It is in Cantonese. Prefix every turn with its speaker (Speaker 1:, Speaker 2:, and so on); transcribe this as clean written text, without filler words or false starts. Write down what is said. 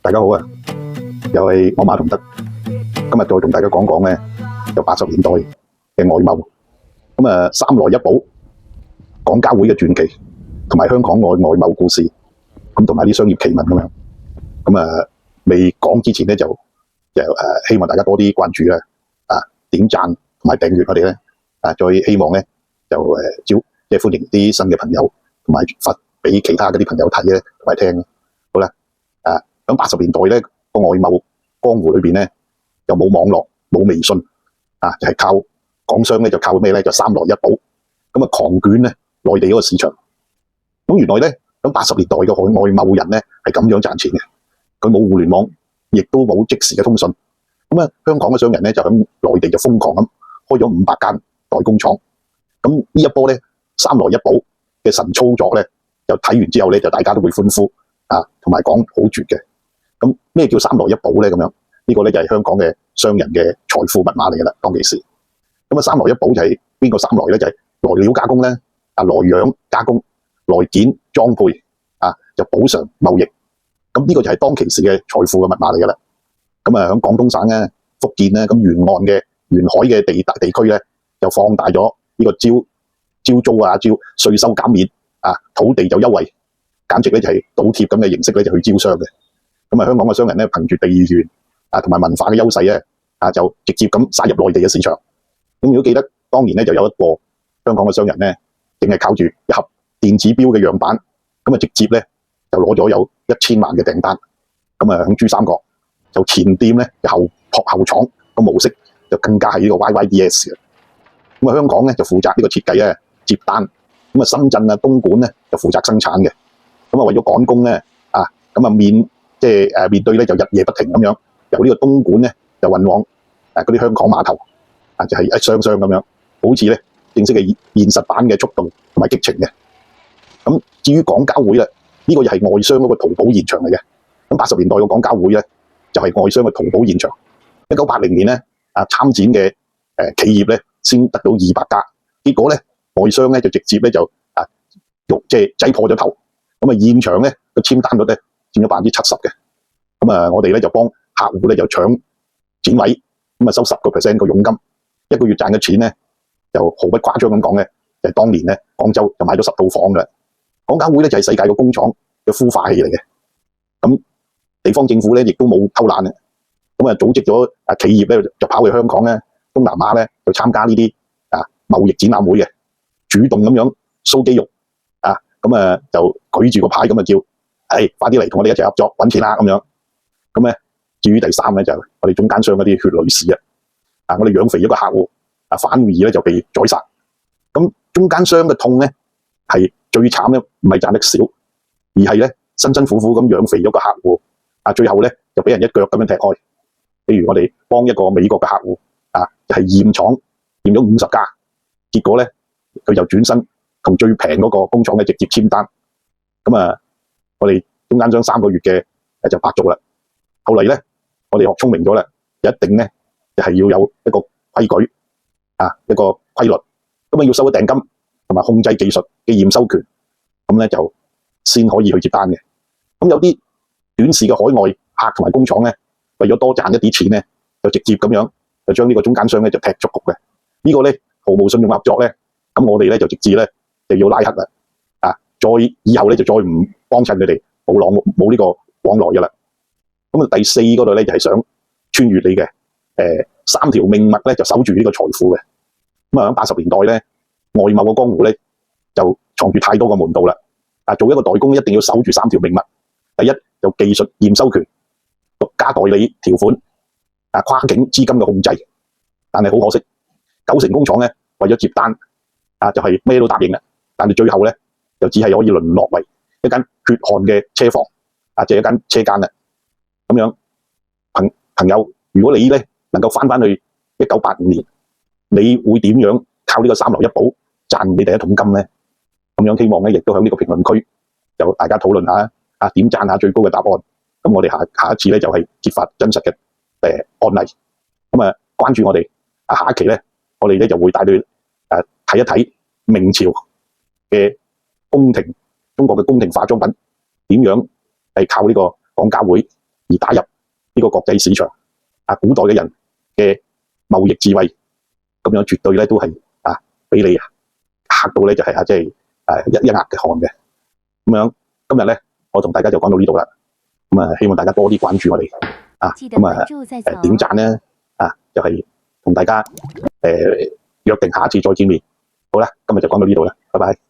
Speaker 1: 大家好啊，又係我馬同德，今日再同大家講講咧，就80年代嘅外貿，三來一補，廣交會嘅傳奇，同埋香港外貿故事，咁同埋啲商業奇聞咁樣，未講之前咧就希望大家多啲關注啦，點讚同埋訂閱我哋咧，再希望咧就即係歡迎啲新嘅朋友，同埋發俾其他嗰啲朋友睇咧同埋聽。好啦，喺80年代咧個外貿江湖裏邊咧又冇網絡冇微信，就係靠港商咧就靠咩咧就三來一補，咁狂捲咧內地嗰個市場。咁原來咧喺80年代嘅外貿人咧係咁樣賺錢嘅，佢冇互聯網，亦都冇即時嘅通訊。香港嘅商人咧就喺內地就瘋狂咁開咗500間代工廠。咁呢一波咧三來一補嘅神操作咧，就睇完之後咧就大家都會歡呼同埋講好絕嘅。咁咩叫三來一補咧？咁樣呢個咧就係香港嘅商人嘅財富密碼嚟噶啦。當其時，三來一補就係邊個三來咧？就係來料加工咧，來養加工，來件裝配就補償貿易。咁呢個就係當其時嘅財富嘅密碼嚟噶啦。喺廣東省咧、福建咧，咁沿海嘅地區咧，就放大咗呢個招租稅收減免土地就優惠，簡直咧就係倒貼咁嘅形式咧就去招商嘅。香港嘅商人咧憑住地緣同埋文化嘅優勢咧就直接咁殺入內地嘅市場。咁如果記得當年咧就有一個香港嘅商人咧，淨係靠住一盒電子錶嘅樣板，直接咧就攞咗有1000萬嘅訂單。喺珠三角就前店咧就後廠個模式就更加係呢個 YYDS 嘅。香港咧就負責呢個設計咧接單，深圳東莞咧就負責生產嘅。為咗趕工咧面對咧就日夜不停咁樣，由呢個東莞咧就運往嗰啲香港碼頭就係一箱箱咁樣，好似咧正式嘅現實版嘅速度同埋激情嘅。至於廣交會咧，呢個又係外商嗰個淘寶現場嚟嘅。80年代嘅廣交會咧就係外商嘅淘寶現場。1980年咧參展嘅企業咧先得到200家，結果咧外商咧就直接咧就即係擠破咗頭。現場咧個簽單率咧佔咗70%嘅。我哋咧就幫客戶咧就搶展位，收10% 個佣金，一個月賺嘅錢咧就毫不誇張咁講咧，就係當年咧廣州就買咗10套房㗎啦。廣交會咧就係世界個工廠嘅孵化器嚟嘅。地方政府咧亦都冇偷懶嘅，組織咗企業咧就跑去香港咧、東南亞咧就參加呢啲貿易展覽會嘅，主動咁樣 show 肌肉就舉住個牌咁叫，快啲嚟同我哋一齊合作揾錢啦咁樣。至於第三咧就係我哋中間商嗰啲血女士我哋養肥咗個客戶反而咧就被宰殺。中間商嘅痛咧係最慘咧，唔係賺得少，而係咧辛辛苦苦咁養肥咗個客戶最後咧就俾人一腳咁樣踢開。譬如我哋幫一個美國嘅客戶就係驗廠驗咗50家，結果咧佢就轉身同最平嗰個工廠咧直接簽單。我哋中間商3個月嘅就白做啦。後嚟咧我哋學聰明咗啦，一定咧就係要有一個規矩一個規律，要收咗訂金同埋控制技術嘅驗收權，咁咧就先可以去接單嘅。有啲短視嘅海外客同埋工廠咧，為咗多賺一啲錢咧，就直接咁樣就將呢個中間商咧就踢出局嘅。呢個咧毫無信用合作咧，咁我哋咧就直至咧就要拉黑啦。再以後咧就再唔幫襯佢哋，冇呢個往來嘅啦。第4嗰度咧就係想穿越你嘅3條命脈咧，就守住呢個財富嘅。喺80年代咧，外貿嘅江湖咧就藏住太多個門道啦。做一個代工一定要守住3條命脈。第一就技術驗收權、獨家代理條款、跨境資金嘅控制。但係好可惜，9成工廠咧為咗接單就係咩都答應啦，但係最後咧就只係可以淪落為一間血汗嘅車房即係一間車間啦。咁樣朋友，如果你咧能夠翻去1985年，你會點樣靠呢個三來一補賺你第一桶金咧？咁樣希望咧亦都喺呢個評論區就大家討論下點賺下最高嘅答案。咁我哋下一次咧就係揭發真實嘅案例。關注我哋下一期咧，我哋咧就會帶你睇一睇明朝嘅宮廷，中國嘅宮廷化妝品點樣係靠呢個廣交會而打入呢個國際市場。古代嘅人嘅貿易智慧咁樣絕對咧都係俾你嚇到咧就係即係一額嘅汗嘅。咁樣今日咧我同大家就講到呢度啦。咁希望大家多啲關注我哋點讚咧就係同大家約定下一次再見面。好啦，今日就講到呢度啦，拜拜。